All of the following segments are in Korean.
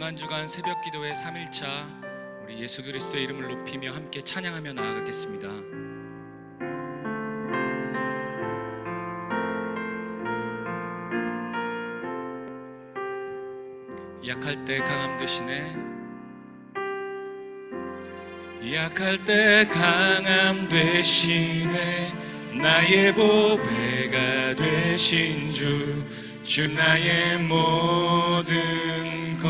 한 주간 새벽 기도회 3일차 우리 예수 그리스도의 이름을 높이며 함께 찬양하며 나아가겠습니다. 약할 때 강함 되시네. 약할 때 강함 되시네. 나의 보배가 되신 주 나의 모든 것.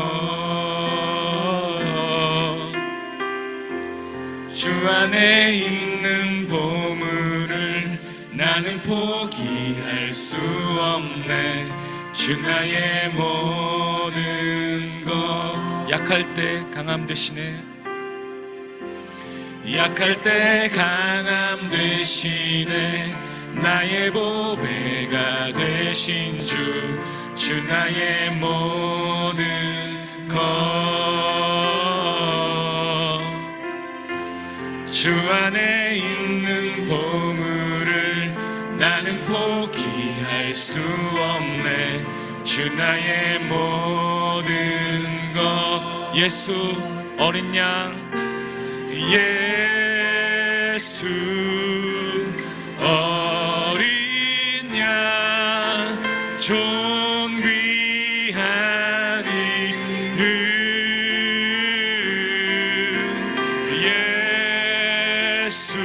주 안에 있는 보물을 나는 포기할 수 없네. 주 나의 모든 것. 약할 때 강함 되시네. 약할 때 강함 되시네. 나의 보배가 되신 주 나의 모든 것. 주 안에 있는 보물을 나는 포기할 수 없네. 주 나의 모든 것. 예수 어린 양, 예수 어린 양, 존귀한 이름. 예수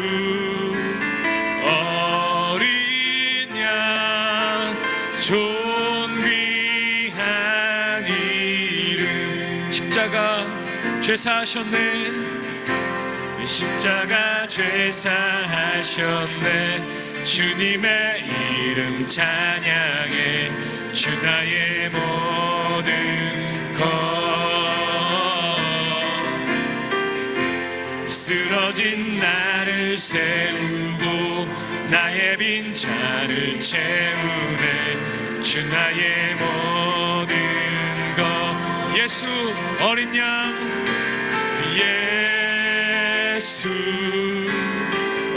어린 양, 존귀한 이름. 십자가 죄 사하셨네. 십자가 죄 사하셨네. 주님의 이름 찬양해. 주 나의 모든 것. 쓰러진 나를 세우고 나의 빈자를 채우네. 주 나의 모든 것. 예수 어린 양, 예수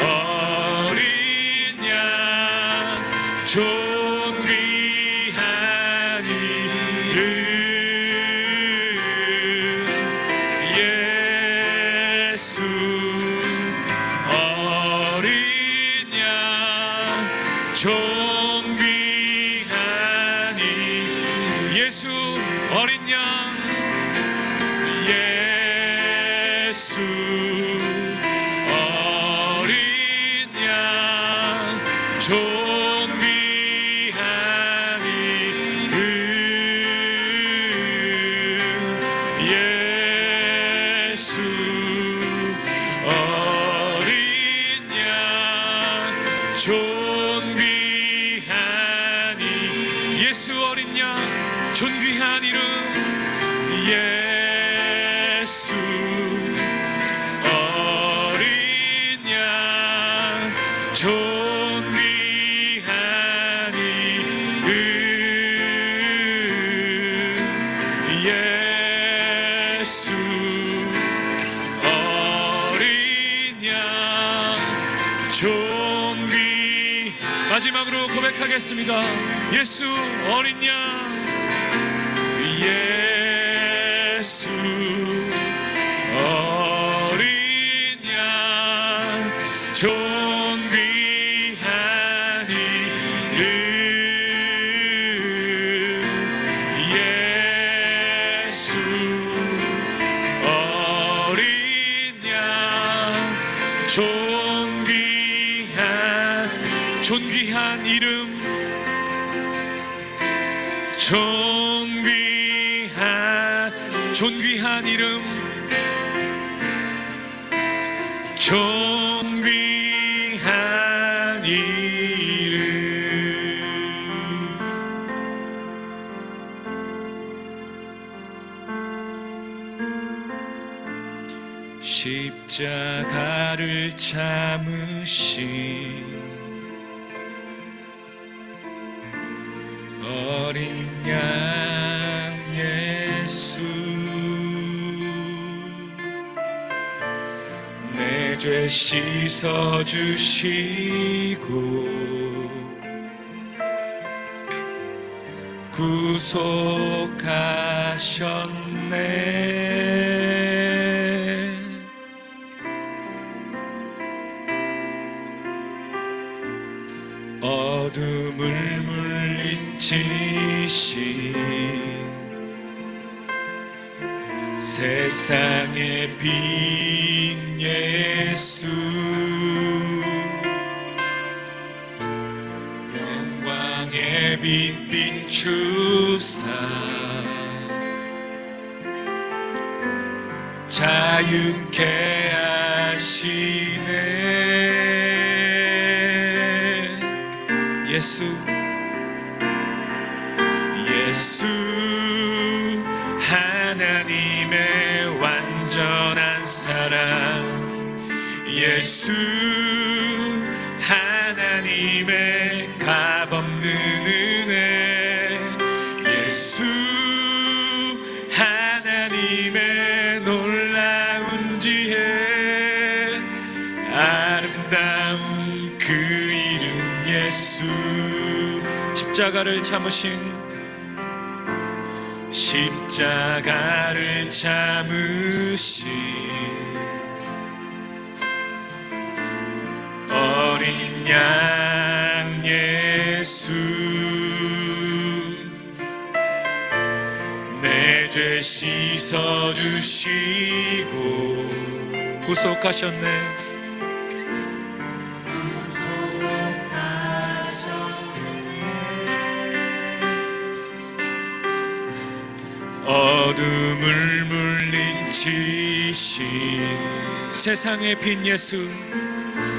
어린 양, 존귀한 이름. 예수 어린 양, 존귀한 이름. 예수 어린 양, 예수 어린 양, 존귀한 이름. 예수 어린 양, 존귀한 이름. 예수 어린 양, 존귀한 이름. 예수 어린 양, 존귀한 이름. 예수 어린 양, 존귀. 마지막으로 고백하겠습니다. 예수 어린 양, 예수 어린 양, 존귀한 이름. 예수 어린 양, 존귀한 이름. 존귀한 이름. 존귀한 이름. 십자가를 참으신 어린 양 예수, 내 죄 씻어주시고 구속하셨네. 어둠을 물리치신 세상의 빛 예수, 영광의 빛 비추사 자유케 하시네. 예수, 예수 하나님의 완전한 사랑, 예수 하나님의 값없는 은혜, 예수 하나님의 놀라운 지혜, 아름다운 그 이름 예수. 십자가를 참으신, 십자가를 참으신 어린 양 예수, 내 죄 씻어주시고 구속하셨네. 어둠을 물리치신 세상의 빛 예수,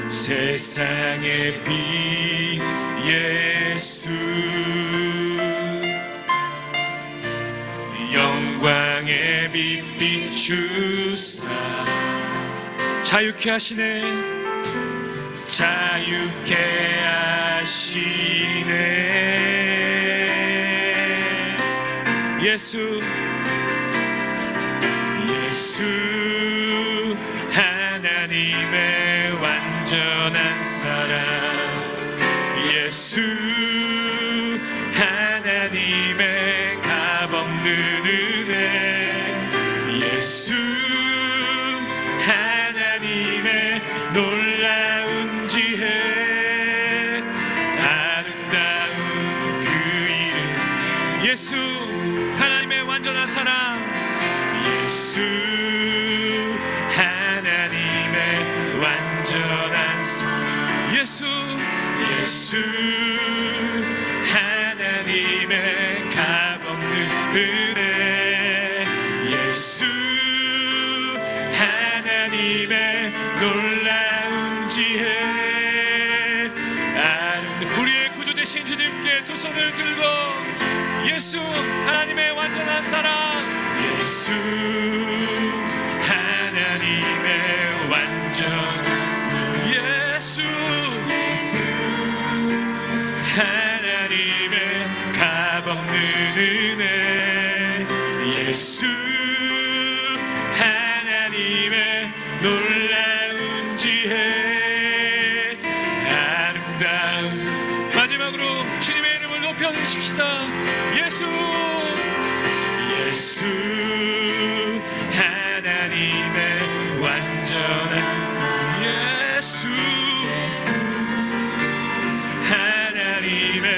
세상의 빛 예수, 영광의 빛 비추사 자유케 하시네. 자유케 하시네. 예수, 예수 하나님의 완전한 사랑, 예수 하나님의 값없는 은혜, 예수 하나님의 놀라운 지혜, 아름다운 그 이름 예수 하나님의 완전한 사랑, 예수 하나님의 완전한 사랑, 예수, 예수 하나님의 값없는 은혜, 예수 하나님의 놀라운 지혜, 우리의 구주 되신 주님께 두 손을 들고 예수 하나님의 완전한 사랑, 예수 하나님의 완전한 사랑, 예수, 예수 하나님의 값없는 은혜, 예수 하나님의 놀라운 지혜, 아름다운. 마지막으로 주님의 이름을 높여주십시다. 예수, 예수 하나님의 완전한 사랑, 예수 하나님의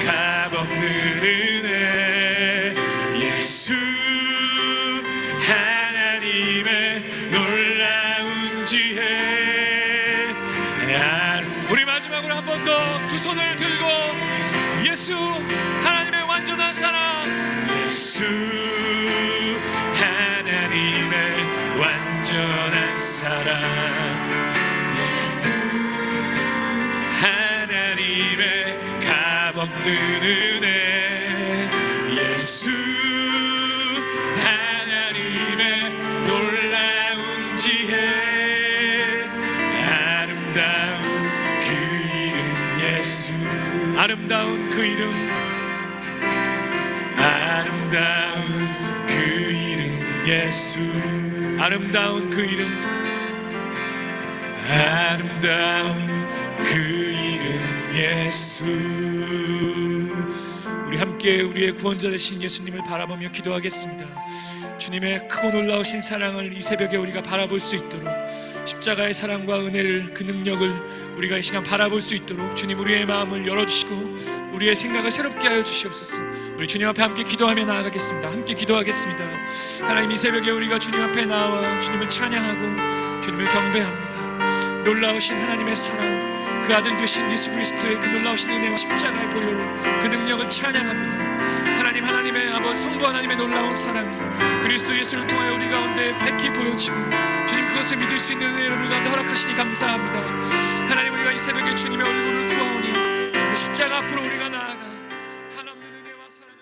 값없는 은혜, 예수 하나님의 놀라운 지혜. 우리 마지막으로 한 번 더 두 손을 들고 예수 하나님의 완전한 사랑, 예수 하나님의 완전한 사랑, 예수 하나님의 값없는 은혜, 예수 하나님의 놀라운 지혜, 아름다운 그 이름 예수, 아름다운 그 이름, 아름다운 그 이름 예수, 아름다운 그 이름, 아름다운 그 이름 예수. 우리 함께 함께 우리의 구원자 되신 예수님을 바라보며 기도하겠습니다. 주님의 크고 놀라우신 사랑을 이 새벽에 우리가 바라볼 수 있도록, 십자가의 사랑과 은혜를, 그 능력을 우리가 이 시간 바라볼 수 있도록 주님 우리의 마음을 열어주시고 우리의 생각을 새롭게 하여 주시옵소서. 우리 주님 앞에 함께 기도하며 나아가겠습니다. 함께 기도하겠습니다. 하나님, 이 새벽에 우리가 주님 앞에 나와 주님을 찬양하고 주님을 경배합니다. 놀라우신 하나님의 사랑, 그 아들 되신 예수 그리스도의 그 놀라우신 은혜와 십자가의 보혈로 그 능력을 찬양합니다. 하나님, 하나님의 아버지 성부 하나님의 놀라운 사랑이 그리스도 예수를 통하여 우리 가운데 밝히 보여지고 주님 그것을 믿을 수 있는 은혜를 우리 가운데 허락하시니 감사합니다. 하나님, 우리가 이 새벽에 주님의 얼굴을 구하오니 주님의 십자가 앞으로 우리가 나아가 한없는 은혜와 사랑을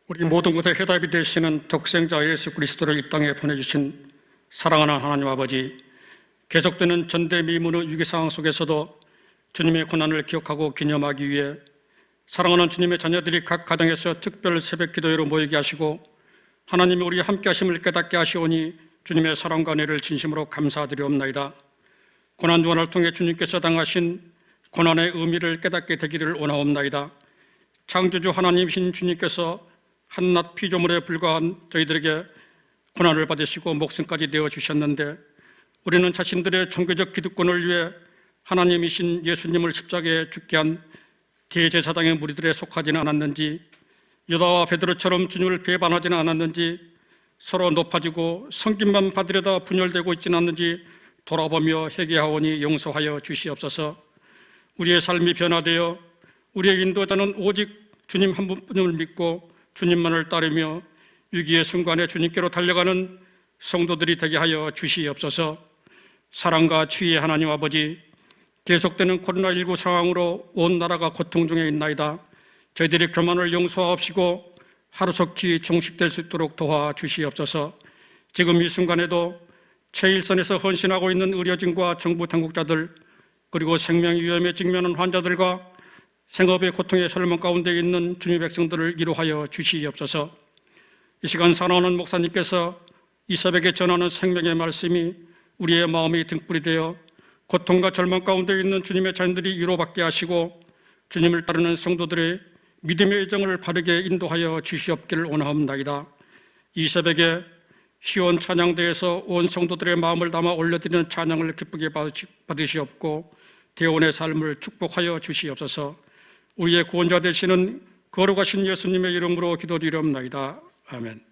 우리 모든 것의 해답이 되시는 독생자 예수 그리스도를 이 땅에 보내주신 사랑하는 하나님 아버지, 계속되는 전대미문의 위기 상황 속에서도 주님의 고난을 기억하고 기념하기 위해 사랑하는 주님의 자녀들이 각 가정에서 특별 새벽 기도회로 모이게 하시고 하나님이 우리 함께 하심을 깨닫게 하시오니 주님의 사랑과 은혜를 진심으로 감사드리옵나이다. 고난주간을 통해 주님께서 당하신 고난의 의미를 깨닫게 되기를 원하옵나이다. 창조주 하나님이신 주님께서 한낱 피조물에 불과한 저희들에게 고난을 받으시고 목숨까지 내어주셨는데 우리는 자신들의 종교적 기득권을 위해 하나님이신 예수님을 십자가에 죽게 한 대제사장의 무리들에 속하지는 않았는지, 유다와 베드로처럼 주님을 배반하지는 않았는지, 서로 높아지고 섬김만 받으려다 분열되고 있지는 않는지 돌아보며 회개하오니 용서하여 주시옵소서. 우리의 삶이 변화되어 우리의 인도자는 오직 주님 한 분을 믿고 주님만을 따르며 위기의 순간에 주님께로 달려가는 성도들이 되게 하여 주시옵소서. 사랑과 추위의 하나님 아버지, 계속되는 코로나19 상황으로 온 나라가 고통 중에 있나이다. 저희들의 교만을 용서하옵시고 하루속히 종식될 수 있도록 도와주시옵소서. 지금 이 순간에도 최일선에서 헌신하고 있는 의료진과 정부 당국자들, 그리고 생명 위험에 직면한 환자들과 생업의 고통의 설문 가운데 있는 주님의 백성들을 위로하여 주시옵소서. 이 시간 사랑하는 목사님께서 이 새벽에 전하는 생명의 말씀이 우리의 마음이 등불이 되어 고통과 절망 가운데 있는 주님의 자녀들이 위로받게 하시고 주님을 따르는 성도들의 믿음의 여정을 바르게 인도하여 주시옵기를 원하옵나이다. 이 새벽에 시온 찬양대에서 온 성도들의 마음을 담아 올려드리는 찬양을 기쁘게 받으시옵고 대원의 삶을 축복하여 주시옵소서. 우리의 구원자 되시는 거룩하신 예수님의 이름으로 기도드리옵나이다. 아멘.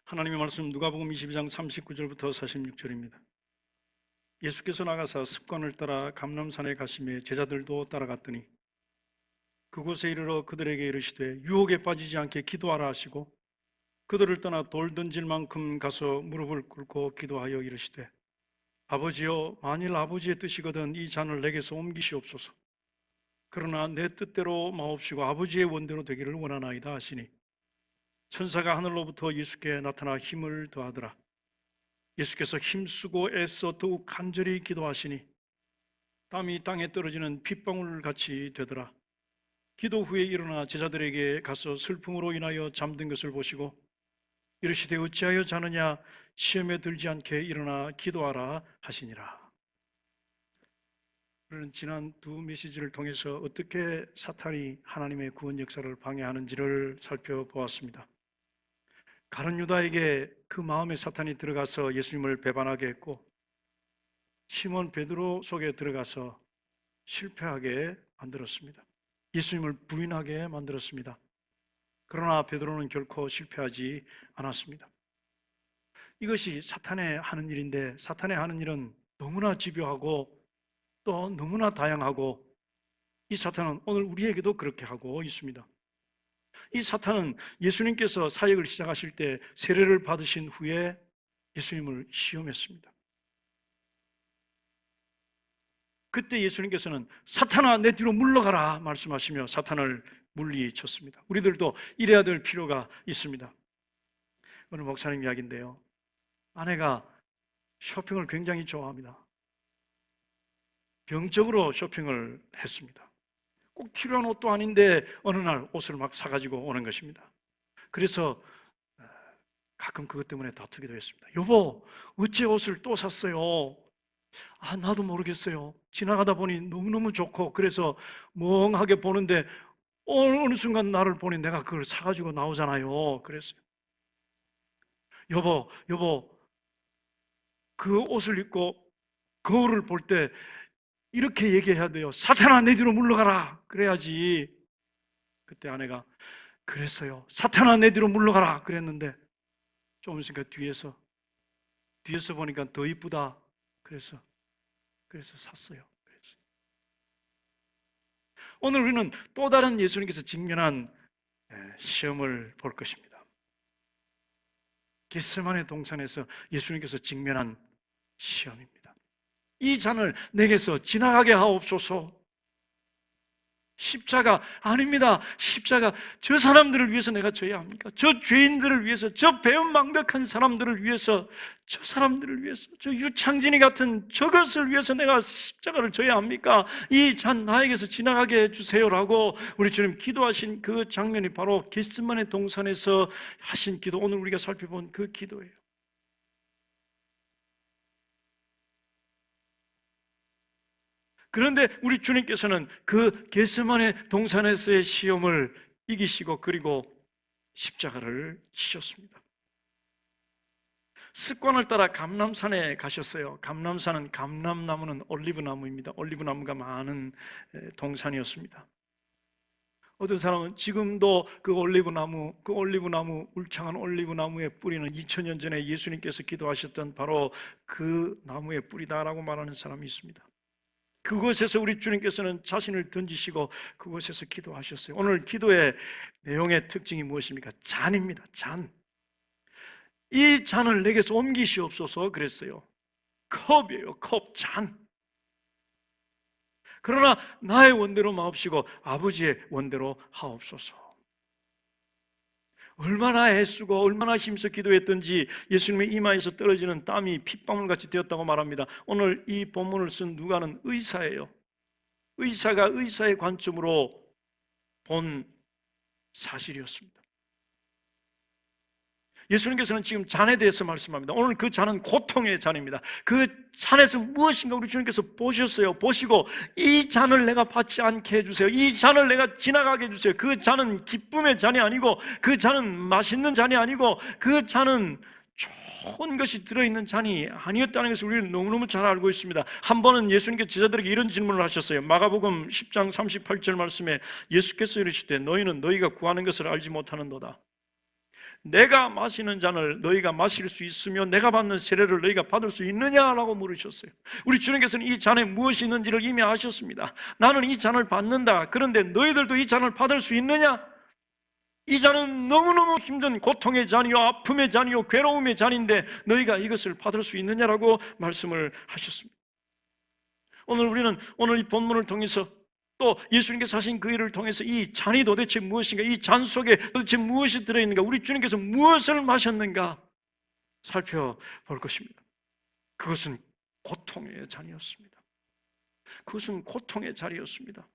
하나님의 말씀 누가복음 22장 39절부터 46절입니다. 예수께서 나가사 습관을 따라 감람산에 가시며 제자들도 따라갔더니 그곳에 이르러 그들에게 이르시되 유혹에 빠지지 않게 기도하라 하시고 그들을 떠나 돌 던질 만큼 가서 무릎을 꿇고 기도하여 이르시되 아버지여, 만일 아버지의 뜻이거든 이 잔을 내게서 옮기시옵소서. 그러나 내 뜻대로 마옵시고 아버지의 원대로 되기를 원하나이다 하시니 천사가 하늘로부터 예수께 나타나 힘을 더하더라. 예수께서 힘쓰고 애써 더욱 간절히 기도하시니 땀이 땅에 떨어지는 핏방울 같이 되더라. 기도 후에 일어나 제자들에게 가서 슬픔으로 인하여 잠든 것을 보시고 이르시되 어찌하여 자느냐, 시험에 들지 않게 일어나 기도하라 하시니라. 우리는 지난 두 메시지를 통해서 어떻게 사탄이 하나님의 구원 역사를 방해하는지를 살펴보았습니다. 가룟 유다에게 그 마음에 사탄이 들어가서 예수님을 배반하게 했고 시몬 베드로 속에 들어가서 실패하게 만들었습니다. 예수님을 부인하게 만들었습니다. 그러나 베드로는 결코 실패하지 않았습니다. 이것이 사탄의 하는 일인데 사탄의 하는 일은 너무나 집요하고 또 너무나 다양하고 이 사탄은 오늘 우리에게도 그렇게 하고 있습니다. 이 사탄은 예수님께서 사역을 시작하실 때 세례를 받으신 후에 예수님을 시험했습니다. 그때 예수님께서는 사탄아 내 뒤로 물러가라 말씀하시며 사탄을 물리쳤습니다. 우리들도 이래야 될 필요가 있습니다. 오늘 목사님 이야기인데요, 아내가 쇼핑을 굉장히 좋아합니다. 병적으로 쇼핑을 했습니다. 꼭 필요한 옷도 아닌데 어느 날 옷을 막 사가지고 오는 것입니다. 그래서 가끔 그것 때문에 다투기도 했습니다. 여보, 어째 옷을 또 샀어요? 나도 모르겠어요. 지나가다 보니 너무너무 좋고 그래서 멍하게 보는데 어느 순간 나를 보니 내가 그걸 사가지고 나오잖아요. 그랬어요. 여보, 그 옷을 입고 거울을 볼 때 이렇게 얘기해야 돼요. 사탄아 내 뒤로 물러가라. 그래야지. 그때 아내가 그랬어요. 사탄아 내 뒤로 물러가라. 그랬는데 좀 있으니까 뒤에서 보니까 더 이쁘다. 그래서 샀어요. 오늘 우리는 또 다른 예수님께서 직면한 시험을 볼 것입니다. 겟세마네 동산에서 예수님께서 직면한 시험입니다. 이 잔을 내게서 지나가게 하옵소서. 십자가 아닙니다. 십자가 저 사람들을 위해서 내가 져야 합니까? 저 죄인들을 위해서, 저 배은망덕한 사람들을 위해서, 저 사람들을 위해서, 저 유창진이 같은 저것을 위해서 내가 십자가를 져야 합니까? 이 잔 나에게서 지나가게 해주세요라고 우리 주님 기도하신 그 장면이 바로 겟세마네 동산에서 하신 기도, 오늘 우리가 살펴본 그 기도예요. 그런데 우리 주님께서는 그 겟세마네 동산에서의 시험을 이기시고 그리고 십자가를 지셨습니다. 습관을 따라 감람산에 가셨어요. 감람산은 감람나무는 올리브나무입니다. 올리브나무가 많은 동산이었습니다. 어떤 사람은 지금도 그 올리브나무, 울창한 올리브나무의 뿌리는 2000년 전에 예수님께서 기도하셨던 바로 그 나무의 뿌리다라고 말하는 사람이 있습니다. 그곳에서 우리 주님께서는 자신을 던지시고 그곳에서 기도하셨어요. 오늘 기도의 내용의 특징이 무엇입니까? 잔입니다. 잔. 이 잔을 내게서 옮기시옵소서 그랬어요. 컵이에요. 컵, 잔. 그러나 나의 원대로 마옵시고 아버지의 원대로 하옵소서. 얼마나 애쓰고 얼마나 힘써 기도했던지 예수님의 이마에서 떨어지는 땀이 핏방울같이 되었다고 말합니다. 오늘 이 본문을 쓴 누가는 의사예요. 의사가 의사의 관점으로 본 사실이었습니다. 예수님께서는 지금 잔에 대해서 말씀합니다. 오늘 그 잔은 고통의 잔입니다. 그 잔에서 무엇인가 우리 주님께서 보셨어요. 보시고 이 잔을 내가 받지 않게 해주세요. 이 잔을 내가 지나가게 해주세요. 그 잔은 기쁨의 잔이 아니고 그 잔은 맛있는 잔이 아니고 그 잔은 좋은 것이 들어있는 잔이 아니었다는 것을 우리는 너무너무 잘 알고 있습니다. 한 번은 예수님께서 제자들에게 이런 질문을 하셨어요. 마가복음 10장 38절 말씀에 예수께서 이르시되 너희는 너희가 구하는 것을 알지 못하는도다. 내가 마시는 잔을 너희가 마실 수 있으며 내가 받는 세례를 너희가 받을 수 있느냐라고 물으셨어요. 우리 주님께서는 이 잔에 무엇이 있는지를 이미 아셨습니다. 나는 이 잔을 받는다. 그런데 너희들도 이 잔을 받을 수 있느냐? 이 잔은 너무너무 힘든 고통의 잔이요, 아픔의 잔이요, 괴로움의 잔인데 너희가 이것을 받을 수 있느냐라고 말씀을 하셨습니다. 오늘 이 본문을 통해서 또 예수님께서 하신 그 일을 통해서 이 잔이 도대체 무엇인가, 이 잔 속에 도대체 무엇이 들어있는가, 우리 주님께서 무엇을 마셨는가 살펴볼 것입니다. 그것은 고통의 잔이었습니다. 그것은 고통의 잔이었습니다.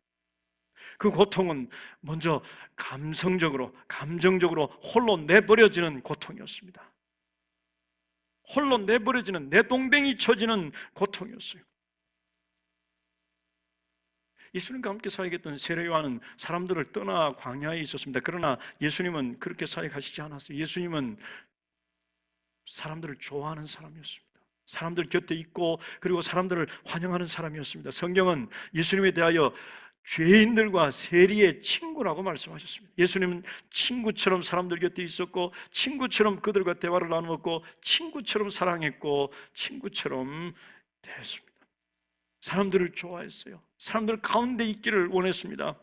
그 고통은 먼저 감정적으로 홀로 내버려지는 고통이었습니다. 홀로 내버려지는, 내동댕이 쳐지는 고통이었어요. 예수님과 함께 사역했던 세례 요한은 사람들을 떠나 광야에 있었습니다. 그러나 예수님은 그렇게 사역하시지 않았어요. 예수님은 사람들을 좋아하는 사람이었습니다. 사람들 곁에 있고 그리고 사람들을 환영하는 사람이었습니다. 성경은 예수님에 대하여 죄인들과 세리의 친구라고 말씀하셨습니다. 예수님은 친구처럼 사람들 곁에 있었고 친구처럼 그들과 대화를 나누었고 친구처럼 사랑했고 친구처럼 대했습니다. 사람들을 좋아했어요. 사람들 가운데 있기를 원했습니다.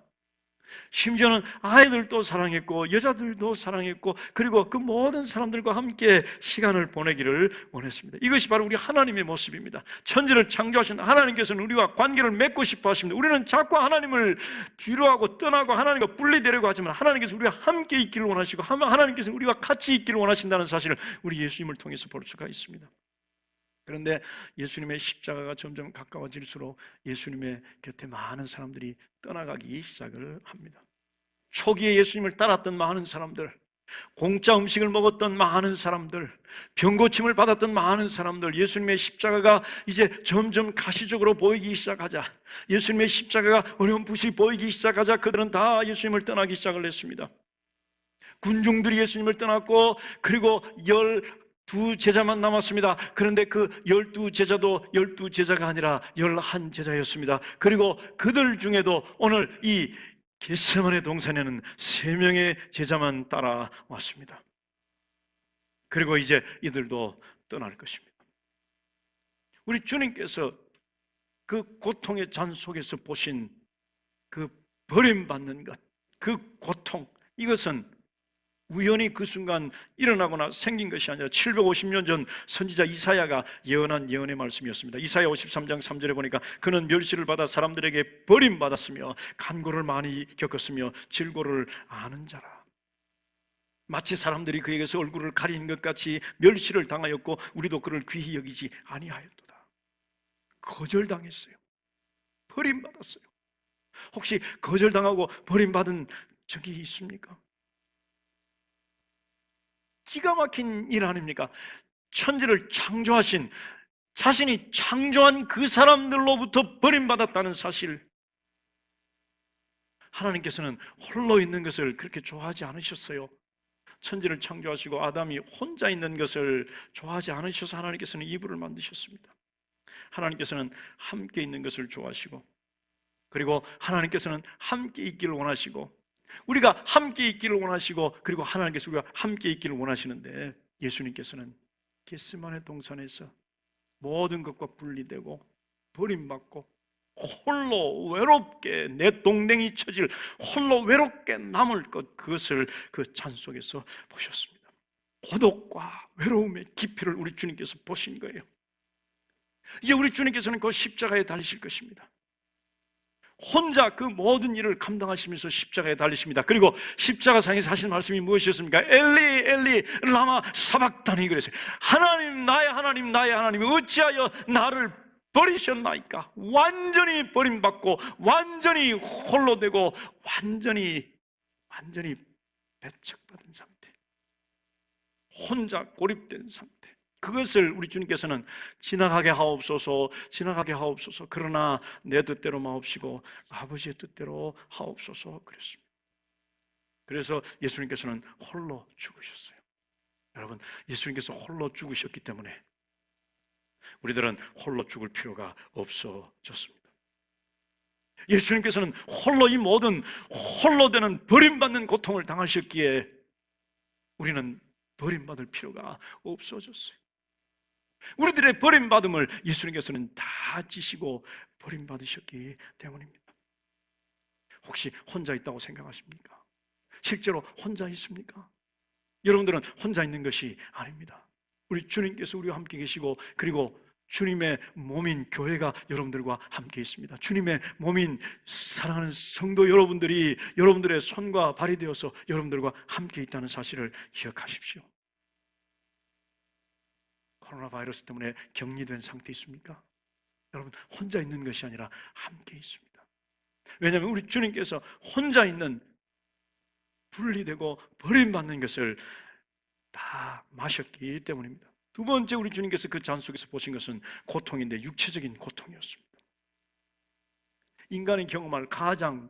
심지어는 아이들도 사랑했고 여자들도 사랑했고 그리고 그 모든 사람들과 함께 시간을 보내기를 원했습니다. 이것이 바로 우리 하나님의 모습입니다. 천지를 창조하신 하나님께서는 우리와 관계를 맺고 싶어 하십니다. 우리는 자꾸 하나님을 뒤로하고 떠나고 하나님과 분리되려고 하지만 하나님께서 우리와 함께 있기를 원하시고 하나님께서 우리와 같이 있기를 원하신다는 사실을 우리 예수님을 통해서 볼 수가 있습니다. 그런데 예수님의 십자가가 점점 가까워질수록 예수님의 곁에 많은 사람들이 떠나가기 시작을 합니다. 초기에 예수님을 따랐던 많은 사람들, 공짜 음식을 먹었던 많은 사람들, 병고침을 받았던 많은 사람들, 예수님의 십자가가 이제 점점 가시적으로 보이기 시작하자, 예수님의 십자가가 어렴풋이 보이기 시작하자 그들은 다 예수님을 떠나기 시작을 했습니다. 군중들이 예수님을 떠났고 그리고 12제자만 남았습니다. 그런데 그 12제자도 12제자가 아니라 11제자였습니다. 그리고 그들 중에도 오늘 이 겟세마네 동산에는 3명의 제자만 따라왔습니다. 그리고 이제 이들도 떠날 것입니다. 우리 주님께서 그 고통의 잔 속에서 보신 그 버림받는 것, 그 고통, 이것은 우연히 그 순간 일어나거나 생긴 것이 아니라 750년 전 선지자 이사야가 예언한 예언의 말씀이었습니다. 이사야 53장 3절에 보니까 그는 멸시를 받아 사람들에게 버림받았으며 간고를 많이 겪었으며 질고를 아는 자라. 마치 사람들이 그에게서 얼굴을 가리는 것 같이 멸시를 당하였고 우리도 그를 귀히 여기지 아니하였도다. 거절당했어요. 버림받았어요. 혹시 거절당하고 버림받은 적이 있습니까? 기가 막힌 일 아닙니까? 천지를 창조하신, 자신이 창조한 그 사람들로부터 버림받았다는 사실. 하나님께서는 홀로 있는 것을 그렇게 좋아하지 않으셨어요. 천지를 창조하시고 아담이 혼자 있는 것을 좋아하지 않으셔서 하나님께서는 이불을 만드셨습니다. 하나님께서는 함께 있는 것을 좋아하시고 그리고 하나님께서는 함께 있기를 원하시고 우리가 함께 있기를 원하시고 그리고 하나님께서 우리가 함께 있기를 원하시는데 예수님께서는 겟세마네 동산에서 모든 것과 분리되고 버림받고 홀로 외롭게 내동댕이 쳐질 홀로 외롭게 남을 것 그것을 그 잔 속에서 보셨습니다. 고독과 외로움의 깊이를 우리 주님께서 보신 거예요. 이제 우리 주님께서는 그 십자가에 달리실 것입니다. 혼자 그 모든 일을 감당하시면서 십자가에 달리십니다. 그리고 십자가상에서 하신 말씀이 무엇이었습니까? 엘리 엘리 라마 사박다니 그랬어요. 하나님 나의 하나님 나의 하나님 어찌하여 나를 버리셨나이까? 완전히 버림받고 완전히 홀로 되고 완전히 배척받은 상태, 혼자 고립된 상태. 그것을 우리 주님께서는 지나가게 하옵소서 지나가게 하옵소서 그러나 내 뜻대로 마옵시고 아버지의 뜻대로 하옵소서 그랬습니다. 그래서 예수님께서는 홀로 죽으셨어요. 여러분, 예수님께서 홀로 죽으셨기 때문에 우리들은 홀로 죽을 필요가 없어졌습니다. 예수님께서는 홀로 이 모든 홀로 되는 버림받는 고통을 당하셨기에 우리는 버림받을 필요가 없어졌어요. 우리들의 버림받음을 예수님께서는 다 지시고 버림받으셨기 때문입니다. 혹시 혼자 있다고 생각하십니까? 실제로 혼자 있습니까? 여러분들은 혼자 있는 것이 아닙니다. 우리 주님께서 우리와 함께 계시고, 그리고 주님의 몸인 교회가 여러분들과 함께 있습니다. 주님의 몸인 사랑하는 성도 여러분들이 여러분들의 손과 발이 되어서 여러분들과 함께 있다는 사실을 기억하십시오. 코로나 바이러스 때문에 격리된 상태 있습니까? 여러분, 혼자 있는 것이 아니라 함께 있습니다. 왜냐하면 우리 주님께서 혼자 있는, 분리되고 버림받는 것을 다 마셨기 때문입니다. 두 번째, 우리 주님께서 그 잔 속에서 보신 것은 고통인데 육체적인 고통이었습니다. 인간이 경험할 가장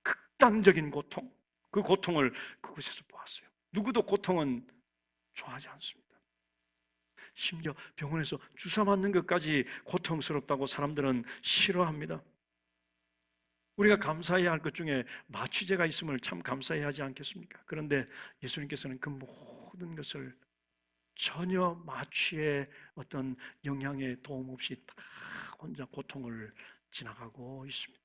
극단적인 고통, 그 고통을 그곳에서 보았어요. 누구도 고통은 좋아하지 않습니다. 심지어 병원에서 주사 맞는 것까지 고통스럽다고 사람들은 싫어합니다. 우리가 감사해야 할 것 중에 마취제가 있음을 참 감사해야 하지 않겠습니까? 그런데 예수님께서는 그 모든 것을 전혀 마취의 어떤 영향에 도움 없이 다 혼자 고통을 지나가고 있습니다.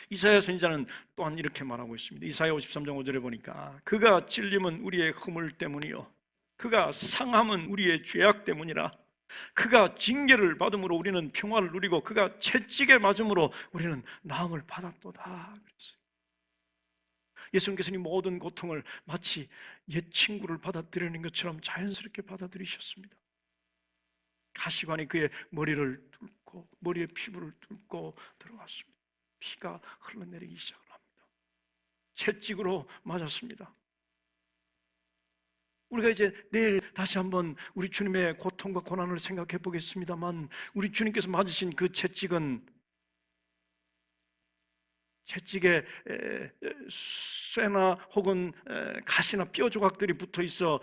이사야 선지자는 또한 이렇게 말하고 있습니다. 이사야 53장 5절에 보니까 그가 찔림은 우리의 허물 때문이요 그가 상함은 우리의 죄악 때문이라. 그가 징계를 받음으로 우리는 평화를 누리고 그가 채찍에 맞음으로 우리는 나음을 받았도다. 그랬어요. 예수님께서는 이 모든 고통을 마치 옛 친구를 받아들이는 것처럼 자연스럽게 받아들이셨습니다. 가시관이 그의 머리를 뚫고 머리의 피부를 뚫고 들어왔습니다. 피가 흘러내리기 시작을 합니다. 채찍으로 맞았습니다. 우리가 이제 내일 다시 한번 우리 주님의 고통과 고난을 생각해 보겠습니다만, 우리 주님께서 맞으신 그 채찍은 채찍에 쇠나 혹은 가시나 뼈 조각들이 붙어 있어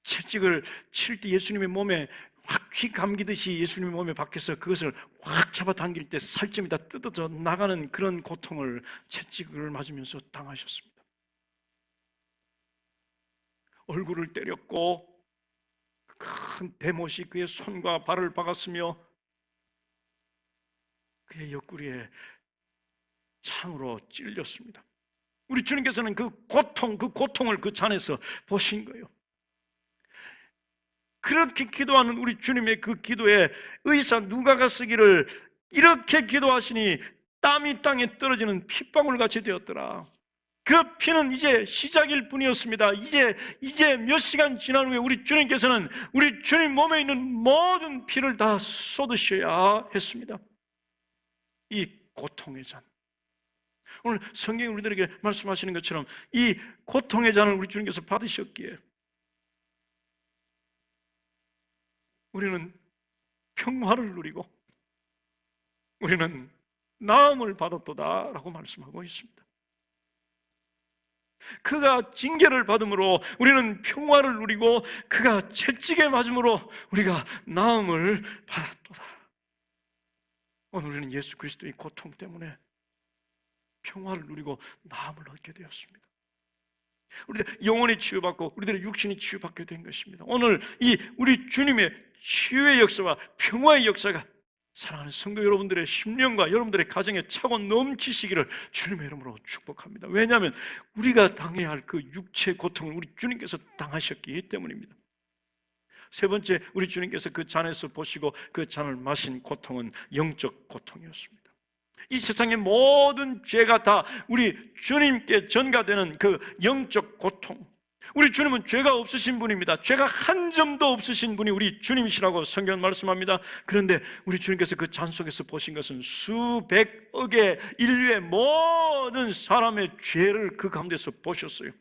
채찍을 칠 때 예수님의 몸에 확 휘 감기듯이 예수님의 몸에 박혀서 그것을 확 잡아당길 때 살점이 다 뜯어져 나가는 그런 고통을 채찍을 맞으면서 당하셨습니다. 얼굴을 때렸고 큰 대못이 그의 손과 발을 박았으며 그의 옆구리에 창으로 찔렸습니다. 우리 주님께서는 그 고통을 그 잔에서 보신 거예요. 그렇게 기도하는 우리 주님의 그 기도에 의사 누가가 쓰기를 이렇게 기도하시니 땀이 땅에 떨어지는 핏방울 같이 되었더라. 그 피는 이제 시작일 뿐이었습니다. 이제 몇 시간 지난 후에 우리 주님께서는 우리 주님 몸에 있는 모든 피를 다 쏟으셔야 했습니다. 이 고통의 잔, 오늘 성경이 우리들에게 말씀하시는 것처럼 이 고통의 잔을 우리 주님께서 받으셨기에 우리는 평화를 누리고 우리는 나음을 받았도다라고 말씀하고 있습니다. 그가 징계를 받음으로 우리는 평화를 누리고 그가 채찍에 맞음으로 우리가 나음을 받았도다. 오늘 우리는 예수 그리스도의 고통 때문에 평화를 누리고 나음을 얻게 되었습니다. 우리들 영혼이 치유받고 우리들의 육신이 치유받게 된 것입니다. 오늘 이 우리 주님의 치유의 역사와 평화의 역사가 사랑하는 성도 여러분들의 심령과 여러분들의 가정에 차고 넘치시기를 주님의 이름으로 축복합니다. 왜냐하면 우리가 당해야 할 그 육체 고통을 우리 주님께서 당하셨기 때문입니다. 세 번째, 우리 주님께서 그 잔에서 보시고 그 잔을 마신 고통은 영적 고통이었습니다. 이 세상의 모든 죄가 다 우리 주님께 전가되는 그 영적 고통, 우리 주님은 죄가 없으신 분입니다. 죄가 한 점도 없으신 분이 우리 주님이시라고 성경은 말씀합니다. 그런데 우리 주님께서 그 잔 속에서 보신 것은 수백억의 인류의 모든 사람의 죄를 그 가운데서 보셨어요.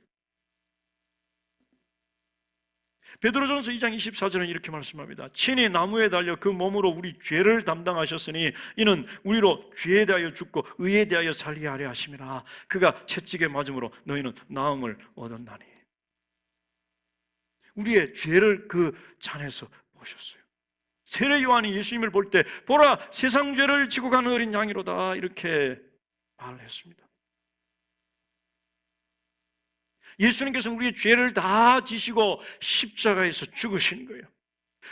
베드로전서 2장 24절은 이렇게 말씀합니다. 친히 나무에 달려 그 몸으로 우리 죄를 담당하셨으니 이는 우리로 죄에 대하여 죽고 의에 대하여 살게 하려 하심이라. 그가 채찍에 맞음으로 너희는 나음을 얻었나니. 우리의 죄를 그 잔에서 보셨어요. 세례 요한이 예수님을 볼 때 보라 세상 죄를 지고 가는 어린 양이로다 이렇게 말을 했습니다. 예수님께서는 우리의 죄를 다 지시고 십자가에서 죽으신 거예요.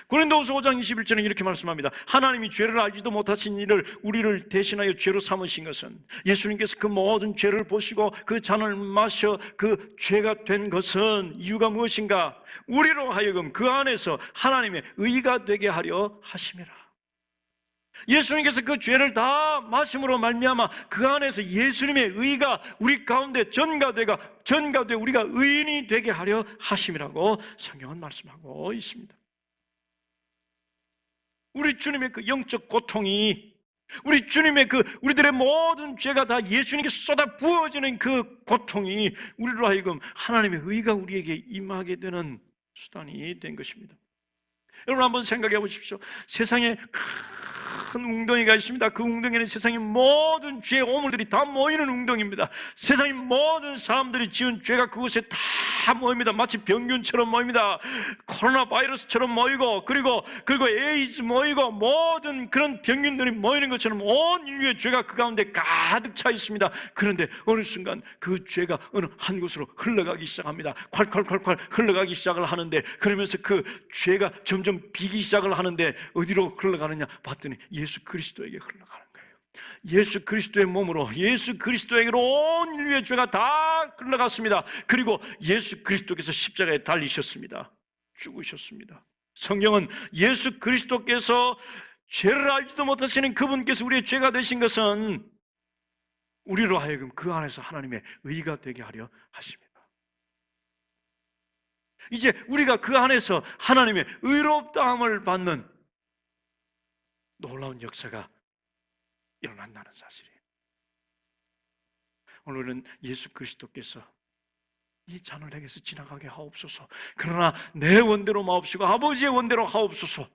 고린도후서 5장 21절에 이렇게 말씀합니다. 하나님이 죄를 알지도 못하신 이를 우리를 대신하여 죄로 삼으신 것은 예수님께서 그 모든 죄를 보시고 그 잔을 마셔 그 죄가 된 것은 이유가 무엇인가? 우리로 하여금 그 안에서 하나님의 의가 되게 하려 하심이라. 예수님께서 그 죄를 다 마심으로 말미암아 그 안에서 예수님의 의가 우리 가운데 전가되어 우리가 의인이 되게 하려 하심이라고 성경은 말씀하고 있습니다. 우리 주님의 그 영적 고통이, 우리 주님의 우리들의 모든 죄가 다 예수님께 쏟아 부어지는 그 고통이 우리로 하여금 하나님의 의가 우리에게 임하게 되는 수단이 된 것입니다. 여러분 한번 생각해 보십시오. 세상에 큰 웅덩이가 있습니다. 그 웅덩이는 세상의 모든 죄의 오물들이 다 모이는 웅덩이입니다. 세상의 모든 사람들이 지은 죄가 그곳에 다 모입니다. 마치 병균처럼 모입니다. 코로나 바이러스처럼 모이고 그리고 에이즈 모이고 모든 그런 병균들이 모이는 것처럼 온 인류의 죄가 그 가운데 가득 차 있습니다. 그런데 어느 순간 그 죄가 어느 한 곳으로 흘러가기 시작합니다. 콸콸콸콸 흘러가기 시작을 하는데, 그러면서 그 죄가 점점 비기 시작을 하는데 어디로 흘러가느냐 봤더니 예수 그리스도에게 흘러가는 거예요. 예수 그리스도의 몸으로, 예수 그리스도에게로 온 인류의 죄가 다 흘러갔습니다. 그리고 예수 그리스도께서 십자가에 달리셨습니다. 죽으셨습니다. 성경은 예수 그리스도께서 죄를 알지도 못하시는 그분께서 우리의 죄가 되신 것은 우리로 하여금 그 안에서 하나님의 의가 되게 하려 하십니다. 이제 우리가 그 안에서 하나님의 의롭다함을 받는 놀라운 역사가 일어난다는 사실이에요. 오늘은 예수 그리스도께서 이 잔을 내게서 지나가게 하옵소서, 그러나 내 원대로 마옵시고 아버지의 원대로 하옵소서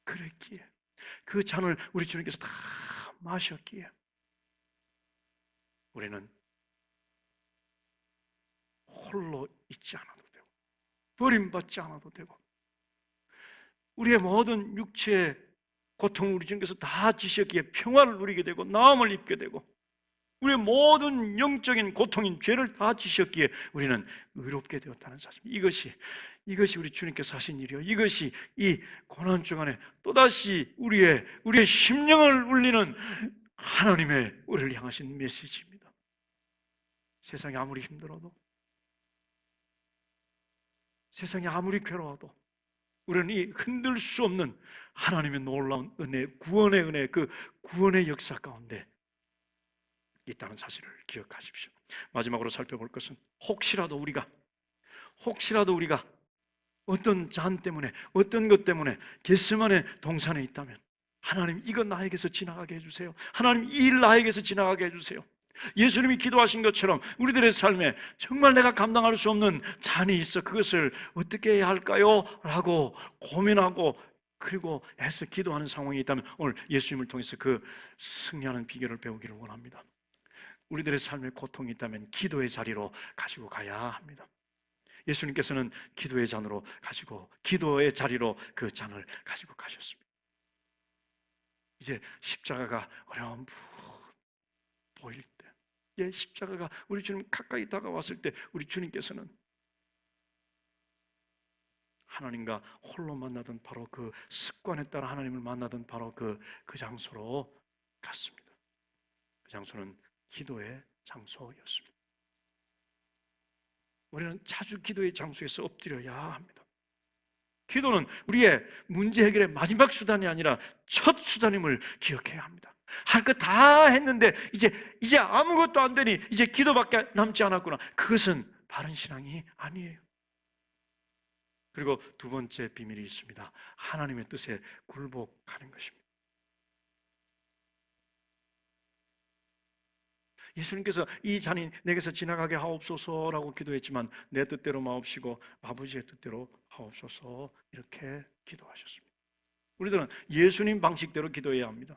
그랬기에, 그 잔을 우리 주님께서 다 마셨기에 우리는 홀로 있지 않아도 되고 버림받지 않아도 되고, 우리의 모든 육체의 고통을 우리 주님께서 다 지셨기에 평화를 누리게 되고 나음을 입게 되고, 우리의 모든 영적인 고통인 죄를 다 지셨기에 우리는 의롭게 되었다는 사실입니다. 이것이 우리 주님께서 하신 일이요, 이것이 이 고난 주간에 또다시 우리의 심령을 울리는 하나님의 우리를 향하신 메시지입니다. 세상이 아무리 힘들어도, 세상이 아무리 괴로워도 우리는 이 흔들 수 없는 하나님의 놀라운 은혜, 구원의 은혜, 그 구원의 역사 가운데 있다는 사실을 기억하십시오. 마지막으로 살펴볼 것은 혹시라도 우리가 어떤 잔 때문에, 어떤 것 때문에 겟세마네 동산에 있다면, 하나님 이거 나에게서 지나가게 해주세요. 하나님 이 일 나에게서 지나가게 해주세요. 예수님이 기도하신 것처럼 우리들의 삶에 정말 내가 감당할 수 없는 잔이 있어 그것을 어떻게 해야 할까요? 라고 고민하고 그리고 애써 기도하는 상황이 있다면 오늘 예수님을 통해서 그 승리하는 비결을 배우기를 원합니다. 우리들의 삶에 고통이 있다면 기도의 자리로 가지고 가야 합니다. 예수님께서는 기도의 자리로 그 잔을 가지고 가셨습니다. 이제 십자가가 어렴풋 보일 때, 십자가가 우리 주님 가까이 다가왔을 때 우리 주님께서는 하나님과 홀로 만나던 바로 그 습관에 따라 하나님을 만나던 바로 그 장소로 갔습니다. 그 장소는 기도의 장소였습니다. 우리는 자주 기도의 장소에서 엎드려야 합니다. 기도는 우리의 문제 해결의 마지막 수단이 아니라 첫 수단임을 기억해야 합니다. 할 거 다 했는데 이제 아무것도 안 되니 이제 기도밖에 남지 않았구나. 그것은 바른 신앙이 아니에요. 그리고 두 번째 비밀이 있습니다. 하나님의 뜻에 굴복하는 것입니다. 예수님께서 이 잔이 내게서 지나가게 하옵소서라고 기도했지만 내 뜻대로 마옵시고 아버지의 뜻대로 하옵소서 이렇게 기도하셨습니다. 우리들은 예수님 방식대로 기도해야 합니다.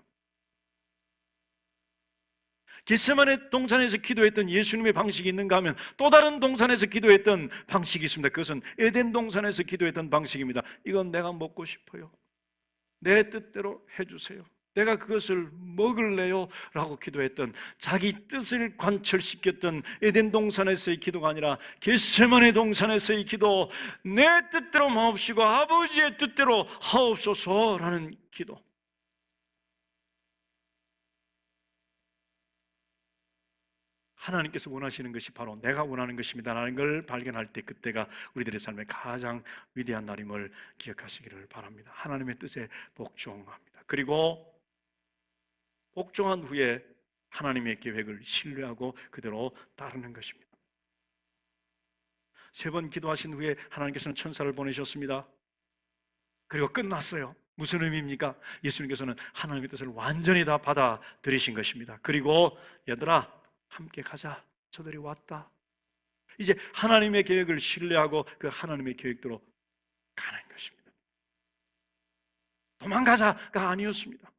겟세마네 동산에서 기도했던 예수님의 방식이 있는가 하면 또 다른 동산에서 기도했던 방식이 있습니다. 그것은 에덴 동산에서 기도했던 방식입니다. 이건 내가 먹고 싶어요. 내 뜻대로 해주세요. 내가 그것을 먹을래요? 라고 기도했던, 자기 뜻을 관철시켰던 에덴 동산에서의 기도가 아니라 겟세마네 동산에서의 기도, 내 뜻대로 마옵시고 아버지의 뜻대로 하옵소서라는 기도. 하나님께서 원하시는 것이 바로 내가 원하는 것입니다라는 걸 발견할 때, 그때가 우리들의 삶의 가장 위대한 날임을 기억하시기를 바랍니다. 하나님의 뜻에 복종합니다. 그리고 복종한 후에 하나님의 계획을 신뢰하고 그대로 따르는 것입니다. 3번 기도하신 후에 하나님께서는 천사를 보내셨습니다. 그리고 끝났어요. 무슨 의미입니까? 예수님께서는 하나님의 뜻을 완전히 다 받아들이신 것입니다. 그리고 얘들아 함께 가자. 저들이 왔다. 이제 하나님의 계획을 신뢰하고 그 하나님의 계획대로 가는 것입니다. 도망가자가 아니었습니다.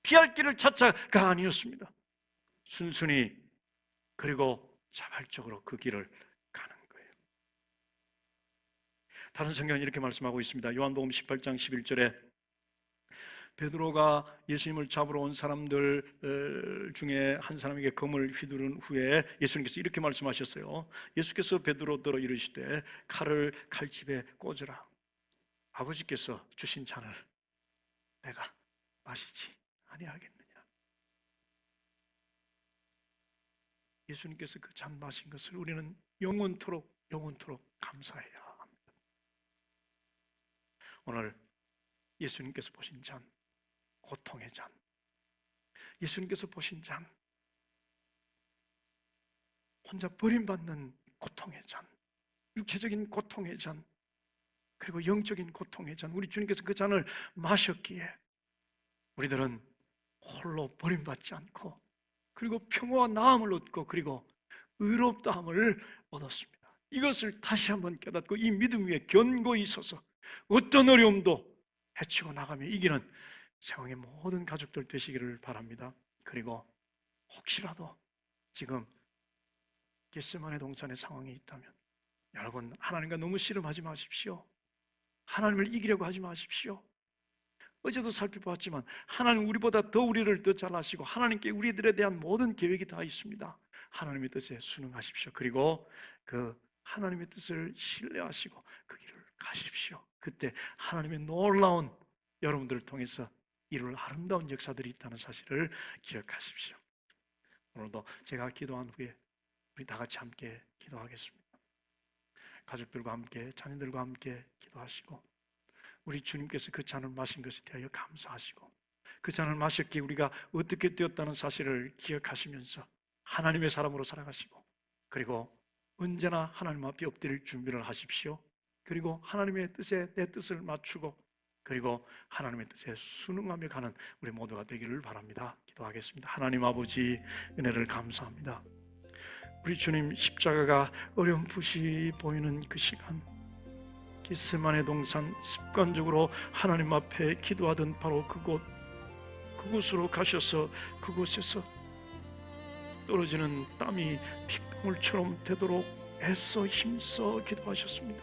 피할 길을 찾자가 아니었습니다. 순순히 그리고 자발적으로 그 길을 가는 거예요. 다른 성경은 이렇게 말씀하고 있습니다. 요한복음 18장 11절에 베드로가 예수님을 잡으러 온 사람들 중에 한 사람에게 검을 휘두른 후에 예수님께서 이렇게 말씀하셨어요. 예수께서 베드로더러 이르시되 칼을 칼집에 꽂으라. 아버지께서 주신 잔을 내가 마시지 아니하겠느냐. 예수님께서 그 잔 마신 것을 우리는 영원토록 감사해야 합니다. 오늘 예수님께서 보신 잔, 고통의 잔, 예수님께서 보신 잔, 혼자 버림받는 고통의 잔, 육체적인 고통의 잔, 그리고 영적인 고통의 잔, 우리 주님께서 그 잔을 마셨기에 우리들은 홀로 버림받지 않고, 그리고 평화와 나음을 얻고, 그리고 의롭다함을 얻었습니다. 이것을 다시 한번 깨닫고 이 믿음 위에 견고히 서서 어떤 어려움도 헤치고 나가며 이기는 세상의 모든 가족들 되시기를 바랍니다. 그리고 혹시라도 지금 겟세마네 동산의 상황에 있다면 여러분, 하나님과 너무 씨름하지 마십시오. 하나님을 이기려고 하지 마십시오. 어제도 살펴봤지만 하나님 우리보다 더 우리를 더 잘 아시고 하나님께 우리들에 대한 모든 계획이 다 있습니다. 하나님의 뜻에 순응하십시오. 그리고 그 하나님의 뜻을 신뢰하시고 그 길을 가십시오. 그때 하나님의 놀라운 여러분들을 통해서 이룰 아름다운 역사들이 있다는 사실을 기억하십시오. 오늘도 제가 기도한 후에 우리 다 같이 함께 기도하겠습니다. 가족들과 함께, 자녀들과 함께 기도하시고, 우리 주님께서 그 잔을 마신 것에 대하여 감사하시고, 그 잔을 마셨기에 우리가 어떻게 되었다는 사실을 기억하시면서 하나님의 사람으로 살아가시고, 그리고 언제나 하나님 앞에 엎드릴 준비를 하십시오. 그리고 하나님의 뜻에 내 뜻을 맞추고, 그리고 하나님의 뜻에 순응하며 가는 우리 모두가 되기를 바랍니다. 기도하겠습니다. 하나님 아버지, 은혜를 감사합니다. 우리 주님 십자가가 어렴풋이 보이는 그 시간, 겟세마네 동산 습관적으로 하나님 앞에 기도하던 바로 그곳으로 가셔서 그곳에서 떨어지는 땀이 핏방울처럼 되도록 애써 힘써 기도하셨습니다.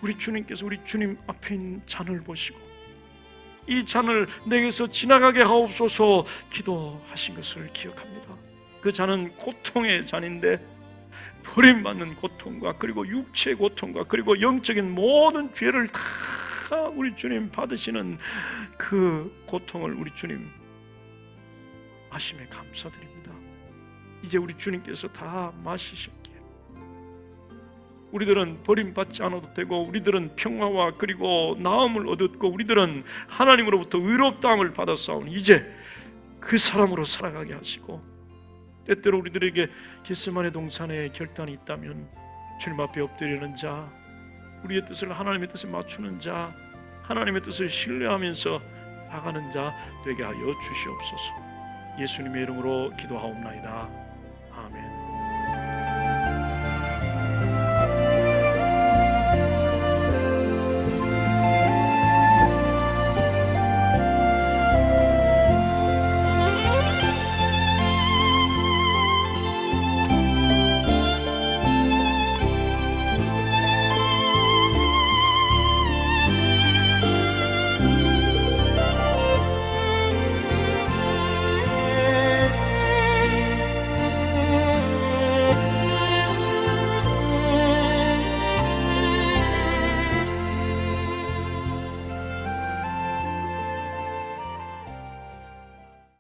우리 주님께서 우리 주님 앞에 있는 잔을 보시고 이 잔을 내게서 지나가게 하옵소서 기도하신 것을 기억합니다. 그 잔은 고통의 잔인데 버림받는 고통과 그리고 육체의 고통과 그리고 영적인 모든 죄를 다 우리 주님 받으시는 그 고통을 우리 주님 마심에 감사드립니다. 이제 우리 주님께서 다 마시셨기에 우리들은 버림받지 않아도 되고, 우리들은 평화와 그리고 나음을 얻었고, 우리들은 하나님으로부터 의롭다함을 받았사오니 이제 그 사람으로 살아가게 하시고, 때때로 우리들에게 겟세마네 동산에 결단이 있다면 주님 앞에 엎드리는 자, 우리의 뜻을 하나님의 뜻에 맞추는 자, 하나님의 뜻을 신뢰하면서 나가는 자 되게 하여 주시옵소서. 예수님의 이름으로 기도하옵나이다.